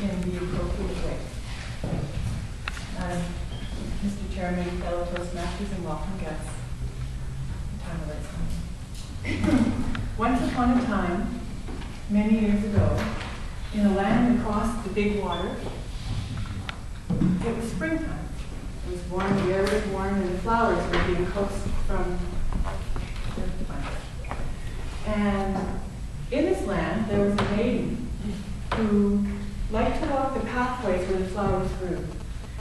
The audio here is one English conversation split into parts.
in the appropriate way. Mr. Chairman, fellow Toastmasters, and welcome guests. Once upon a time, many years ago, in a land across the big water, it was springtime. It was warm, the air was warm, and the flowers were being coaxed from the plants. And in this land, there was a lady who liked to walk the pathways where the flowers grew.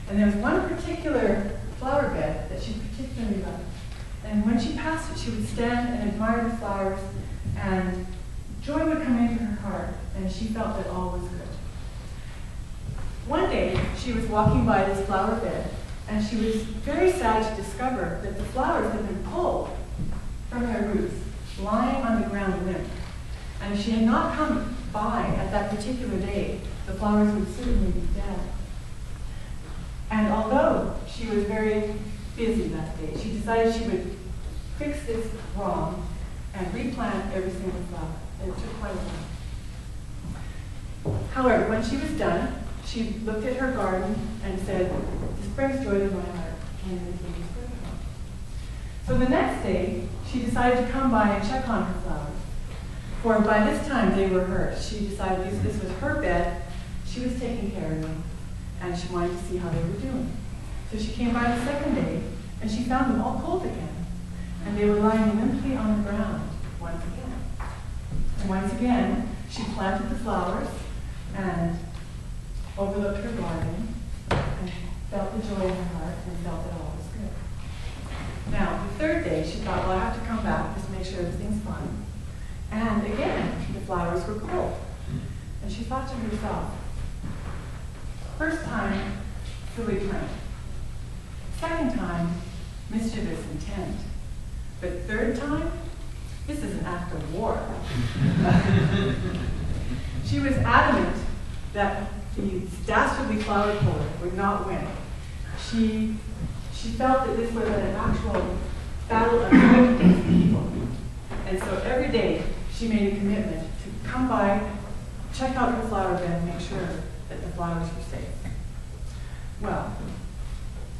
And there was one particular flower bed that she particularly loved. And when she passed it, she would stand and admire the flowers, and joy would come into her heart, and she felt that all was good. One day, she was walking by this flower bed, and she was very sad to discover that the flowers had been pulled from their roots, lying on the ground limp. And if she had not come by at that particular day, the flowers would certainly be dead. And although she was very busy that day, she decided she would fix this wrong and replant every single flower. And it took quite a while. However, when she was done, she looked at her garden and said, "This brings joy to my heart." And it became spring. So the next day, she decided to come by and check on her flowers. For by this time, they were hers. She decided this was her bed. She was taking care of them, and she wanted to see how they were doing. So she came by the second day, and she found them all cold again. And they were lying limply on the ground once again. And once again, she planted the flowers and overlooked her garden and felt the joy in her heart and felt that all was good. Now, the third day, she thought, well, I have to come back just to make sure everything's fine. And again, the flowers were cold. And she thought to herself, first time, silly plant. Second time, mischievous intent. But third time, this is an act of war. She was adamant that the dastardly flower puller would not win. She felt that this was an actual battle of good against evil. And so every day, she made a commitment to come by, check out her flower bed, and make sure that the flowers were safe. Well,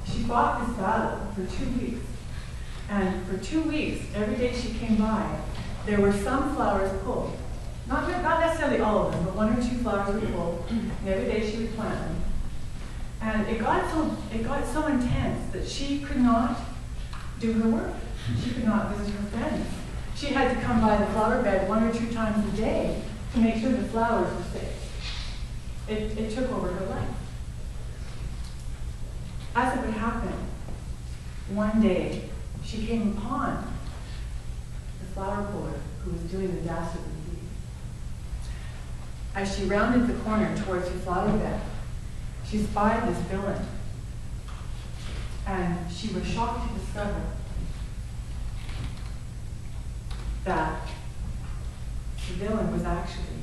she fought this battle for 2 weeks. And for 2 weeks, every day she came by, there were some flowers pulled. Not necessarily all of them, but 1 or 2 flowers were pulled. And every day she would plant them. And it got so intense that she could not do her work. She could not visit her friends. She had to come by the flower bed 1 or 2 times a day to make sure the flowers were safe. It took over her life. As it would happen, one day she came upon the flower puller who was doing the dastardly deed. As she rounded the corner towards her flower bed, she spied this villain, and she was shocked to discover that the villain was actually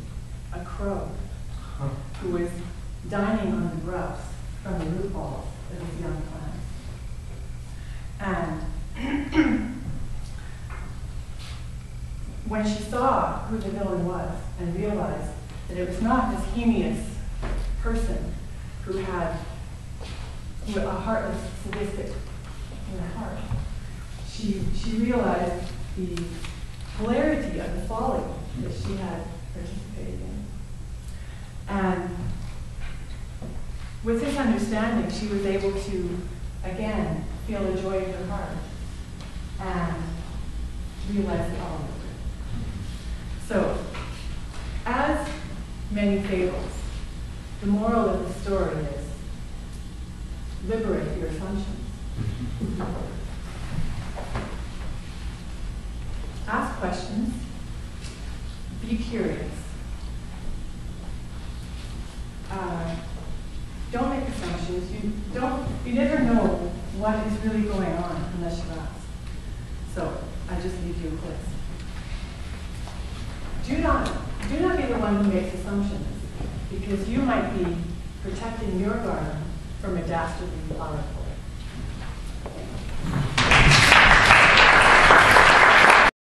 a crow who was dining on the grubs from the root balls of his young plants. And when she saw who the villain was and realized that it was not this heinous person who had a heartless, sadistic in her heart, she realized the hilarity of the folly that she had participated in. And with this understanding, she was able to, again, feel the joy in her heart and realize that all was good. So, as many fables, the moral of the story is liberate your assumptions. Ask questions. Be curious. Don't make assumptions. You never know what is really going on unless you ask. So I just leave you a quiz. Do not be the one who makes assumptions, because you might be protecting your garden from a dastardly flower puller.